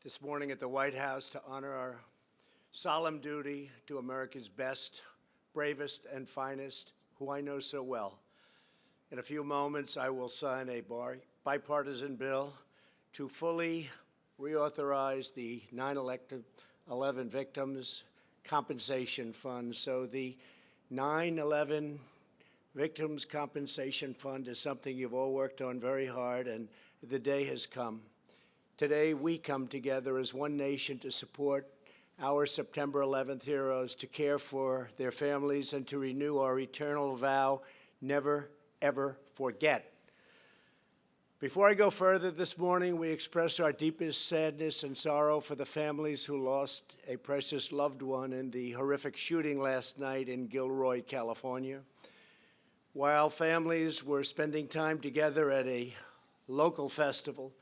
this morning at the White House to honor our solemn duty to America's best, bravest, and finest, who I know so well. In a few moments, I will sign a bipartisan bill to fully reauthorize the 9/11 victims' compensation fund. So the 9/11 Victims Compensation Fund is something you've all worked on very hard, and the day has come. Today, we come together as one nation to support our September 11th heroes, to care for their families, and to renew our eternal vow, never, ever forget. Before I go further this morning, we express our deepest sadness and sorrow for the families who lost a precious loved one in the horrific shooting last night in Gilroy, California. While families were spending time together at a local festival,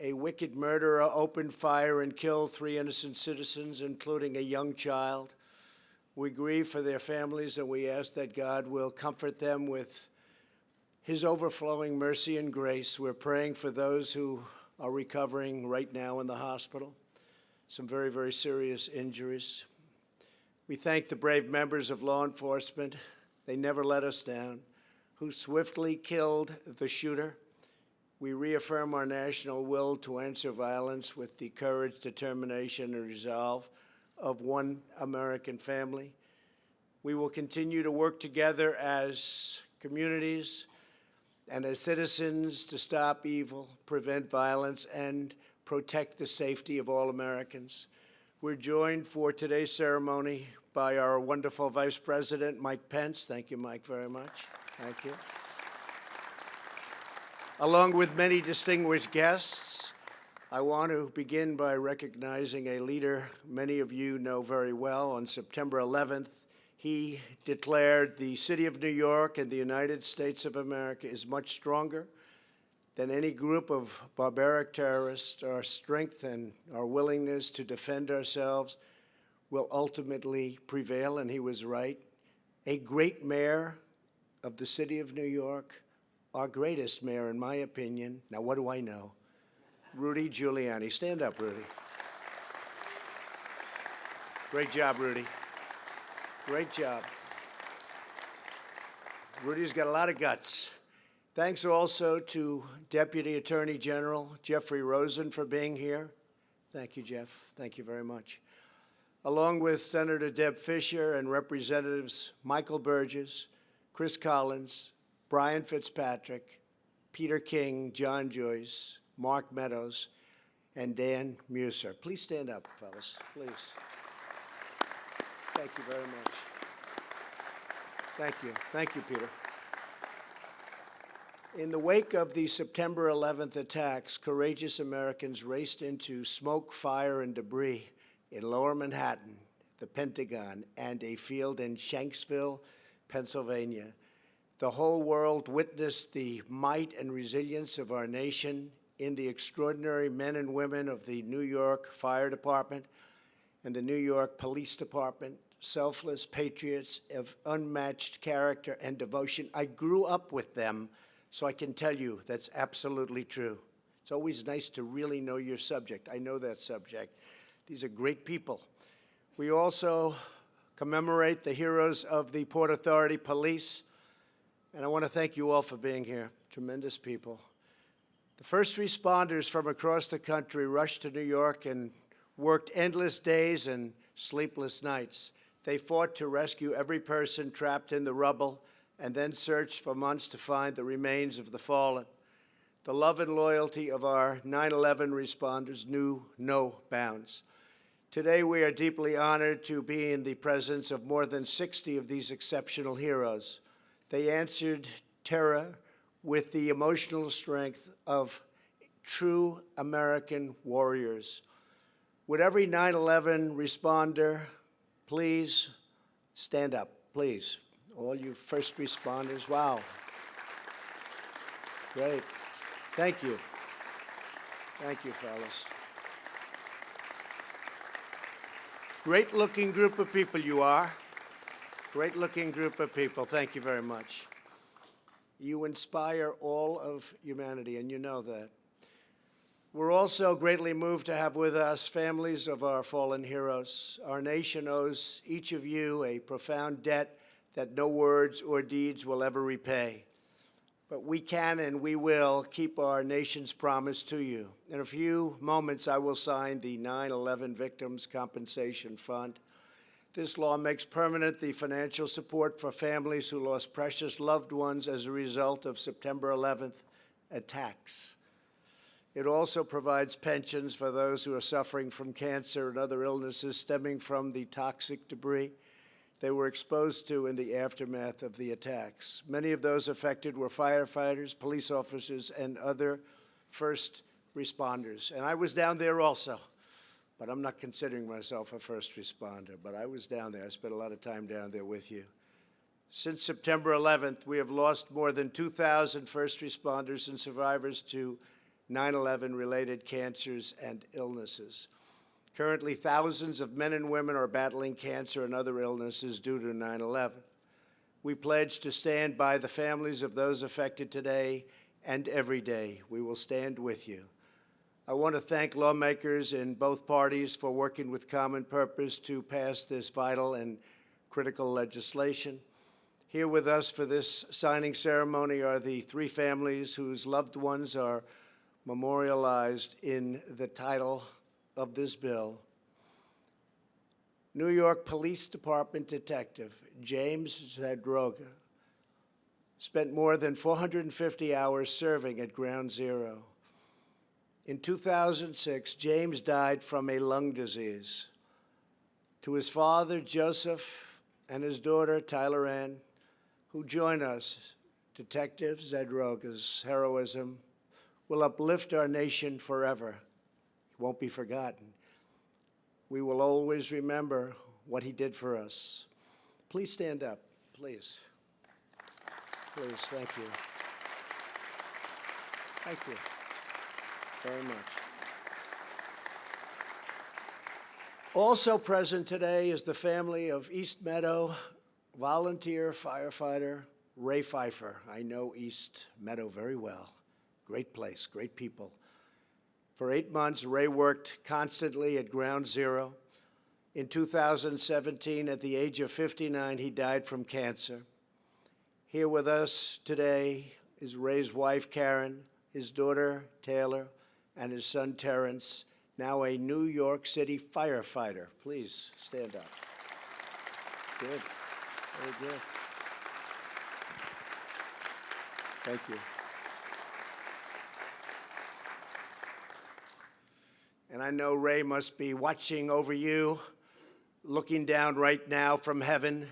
a wicked murderer opened fire and killed 3 innocent citizens, including a young child. We grieve for their families, and we ask that God will comfort them with His overflowing mercy and grace. We're praying for those who are recovering right now in the hospital, some very, very serious injuries. We thank the brave members of law enforcement. They never let us down, who swiftly killed the shooter. We reaffirm our national will to answer violence with the courage, determination, and resolve of one American family. We will continue to work together as communities and as citizens to stop evil, prevent violence, and protect the safety of all Americans. We're joined for today's ceremony by our wonderful Vice President, Mike Pence. Thank you, Mike, very much. Thank you. Along with many distinguished guests, I want to begin by recognizing a leader many of you know very well. On September 11th, he declared the city of New York and the United States of America is much stronger than any group of barbaric terrorists. Our strength and our willingness to defend ourselves will ultimately prevail, and he was right. A great mayor of the city of New York, our greatest mayor, in my opinion. Now, what do I know? Rudy Giuliani. Stand up, Rudy. Great job, Rudy. Great job. Rudy's got a lot of guts. Thanks also to Deputy Attorney General Jeffrey Rosen for being here. Thank you, Jeff. Thank you very much. Along with Senator Deb Fischer and Representatives Michael Burgess, Chris Collins, Brian Fitzpatrick, Peter King, John Joyce, Mark Meadows, and Dan Muser. Please stand up, fellas, please. Thank you very much. Thank you. Thank you, Peter. In the wake of the September 11th attacks, courageous Americans raced into smoke, fire, and debris in Lower Manhattan, the Pentagon, and a field in Shanksville, Pennsylvania. The whole world witnessed the might and resilience of our nation in the extraordinary men and women of the New York Fire Department and the New York Police Department, selfless patriots of unmatched character and devotion. I grew up with them, so I can tell you that's absolutely true. It's always nice to really know your subject. I know that subject. These are great people. We also commemorate the heroes of the Port Authority Police, and I want to thank you all for being here. Tremendous people. The first responders from across the country rushed to New York and worked endless days and sleepless nights. They fought to rescue every person trapped in the rubble and then searched for months to find the remains of the fallen. The love and loyalty of our 9/11 responders knew no bounds. Today, we are deeply honored to be in the presence of more than 60 of these exceptional heroes. They answered terror with the emotional strength of true American warriors. Would every 9/11 responder please stand up, please? All you first responders, wow. Great. Thank you. Thank you, fellas. Great-looking group of people you are. Great-looking group of people. Thank you very much. You inspire all of humanity, and you know that. We're also greatly moved to have with us families of our fallen heroes. Our nation owes each of you a profound debt that no words or deeds will ever repay. But we can and we will keep our nation's promise to you. In a few moments, I will sign the 9/11 Victims Compensation Fund. This law makes permanent the financial support for families who lost precious loved ones as a result of September 11th attacks. It also provides pensions for those who are suffering from cancer and other illnesses stemming from the toxic debris they were exposed to in the aftermath of the attacks. Many of those affected were firefighters, police officers, and other first responders. And I was down there also, but I'm not considering myself a first responder, but I was down there. I spent a lot of time down there with you. Since September 11th, we have lost more than 2,000 first responders and survivors to 9/11-related cancers and illnesses. Currently, thousands of men and women are battling cancer and other illnesses due to 9/11. We pledge to stand by the families of those affected today and every day. We will stand with you. I want to thank lawmakers in both parties for working with common purpose to pass this vital and critical legislation. Here with us for this signing ceremony are the three families whose loved ones are memorialized in the title of this bill. New York Police Department Detective James Zadroga spent more than 450 hours serving at Ground Zero. In 2006, James died from a lung disease. To his father, Joseph, and his daughter, Tyler Ann, who join us, Detective Zadroga's heroism will uplift our nation forever. Won't be forgotten. We will always remember what he did for us. Please stand up, please. Please, thank you. Thank you very much. Also present today is the family of East Meadow volunteer firefighter Ray Pfeiffer. I know East Meadow very well. Great place, great people. For 8 months, Ray worked constantly at Ground Zero. In 2017, at the age of 59, he died from cancer. Here with us today is Ray's wife, Karen, his daughter, Taylor, and his son, Terrence, now a New York City firefighter. Please stand up. Good. Very good. Thank you. And I know Ray must be watching over you, looking down right now from heaven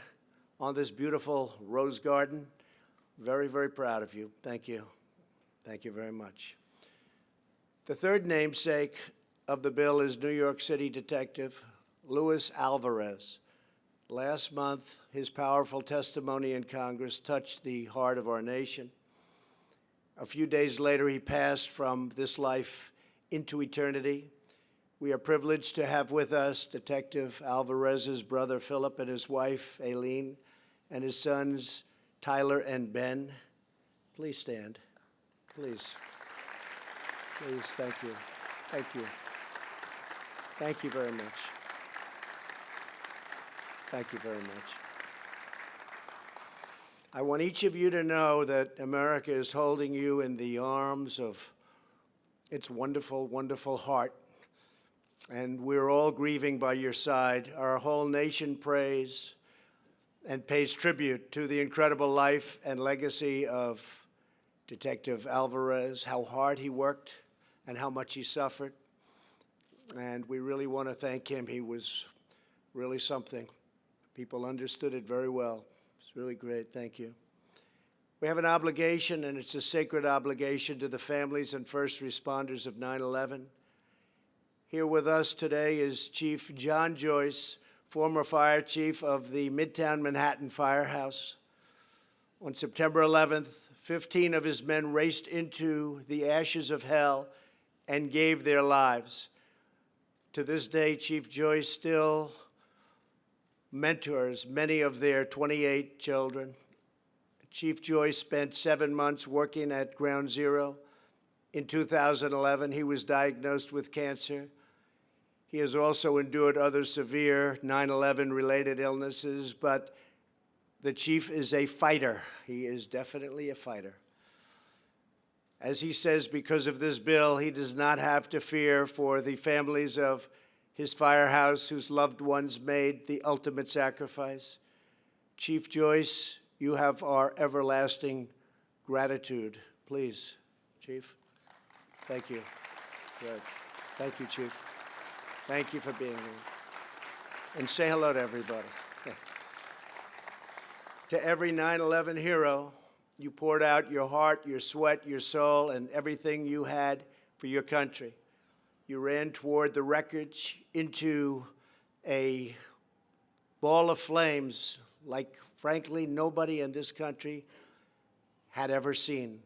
on this beautiful rose garden. Very, very proud of you. Thank you. Thank you very much. The third namesake of the bill is New York City Detective Luis Alvarez. Last month, his powerful testimony in Congress touched the heart of our nation. A few days later, he passed from this life into eternity. We are privileged to have with us Detective Alvarez's brother, Philip, and his wife, Aileen, and his sons, Tyler and Ben. Please stand. Please. Please, thank you. Thank you. Thank you very much. Thank you very much. I want each of you to know that America is holding you in the arms of its wonderful, wonderful heart. And we're all grieving by your side. Our whole nation prays and pays tribute to the incredible life and legacy of Detective Alvarez, how hard he worked and how much he suffered. And we really want to thank him. He was really something. People understood it very well. It's really great. Thank you. We have an obligation, and it's a sacred obligation to the families and first responders of 9/11. Here with us today is Chief John Joyce, former fire chief of the Midtown Manhattan Firehouse. On September 11th, 15 of his men raced into the ashes of hell and gave their lives. To this day, Chief Joyce still mentors many of their 28 children. Chief Joyce spent 7 months working at Ground Zero In 2011, he was diagnosed with cancer. He has also endured other severe 9/11 related illnesses, but the chief is a fighter. He is definitely a fighter. As he says, because of this bill, he does not have to fear for the families of his firehouse whose loved ones made the ultimate sacrifice. Chief Joyce, you have our everlasting gratitude. Please, Chief. Thank you. Good. Thank you, Chief. Thank you for being here. And say hello to everybody. To every 9/11 hero, you poured out your heart, your sweat, your soul, and everything you had for your country. You ran toward the wreckage into a ball of flames like, frankly, nobody in this country had ever seen.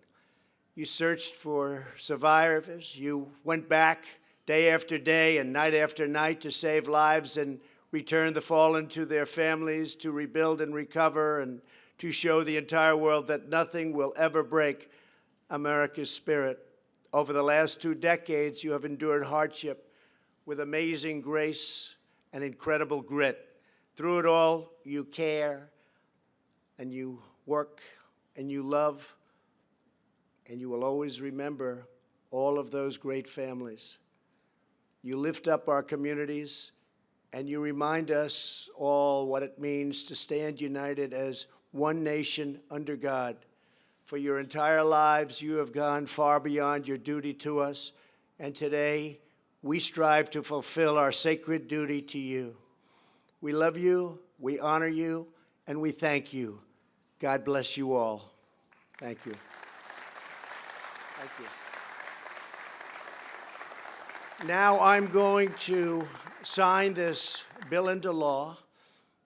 You searched for survivors. You went back day after day and night after night to save lives and return the fallen to their families, to rebuild and recover, and to show the entire world that nothing will ever break America's spirit. Over the last 2 decades, you have endured hardship with amazing grace and incredible grit. Through it all, you care, and you work, and you love, and you will always remember all of those great families. You lift up our communities, and you remind us all what it means to stand united as one nation under God. For your entire lives, you have gone far beyond your duty to us, and today we strive to fulfill our sacred duty to you. We love you, we honor you, and we thank you. God bless you all. Thank you. Thank you. Now I'm going to sign this bill into law,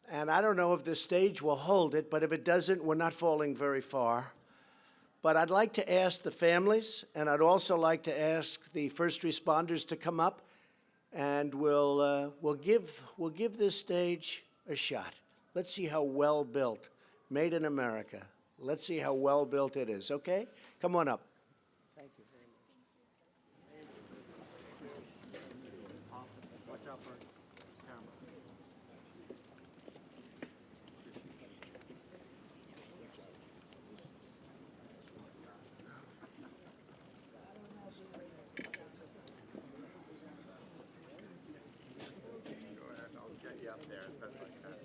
and I don't know if the stage will hold it, but if it doesn't, we're not falling very far. But I'd like to ask the families, and I'd also like to ask the first responders to come up, and we'll give this stage a shot. Let's see how well built, made in America. Let's see how well built it is. Okay, come on up. Thank you very much. Watch out for camera. Up there as best I can.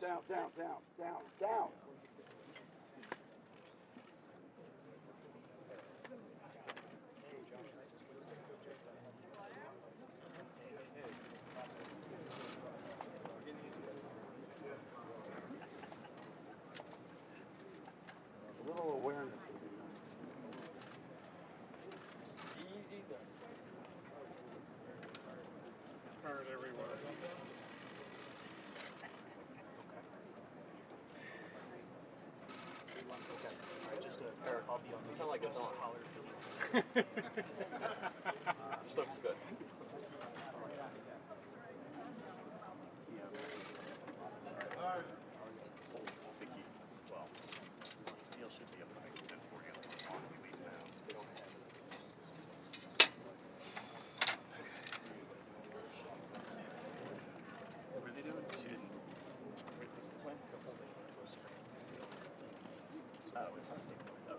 down. A little awareness would be nice. Easy there. Turn it everywhere. Okay. All right, just Eric, I'll be on. It's not like it's on. Just looks good. Vicky, well, Neil should be up by 10:40 on the clock. He leaves now. They don't have it. What are they doing? She didn't. What's the plan? They're holding on to a string. Oh, it's a stick. Oh.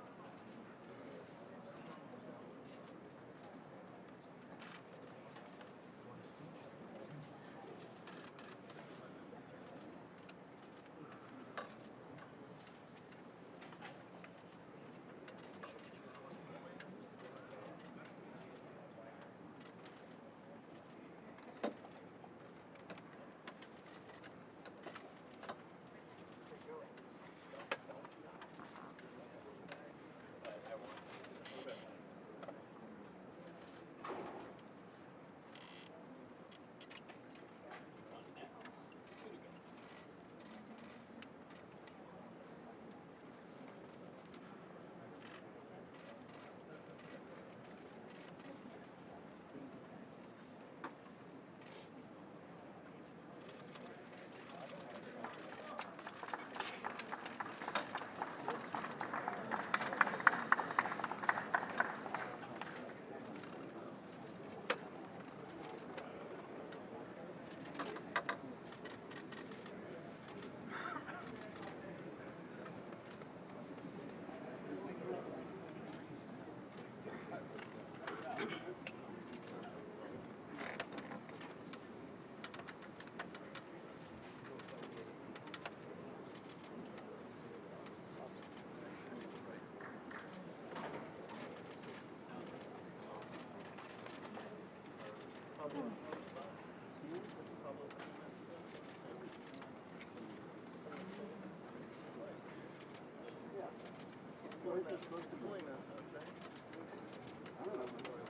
Where's this supposed to be? I don't know.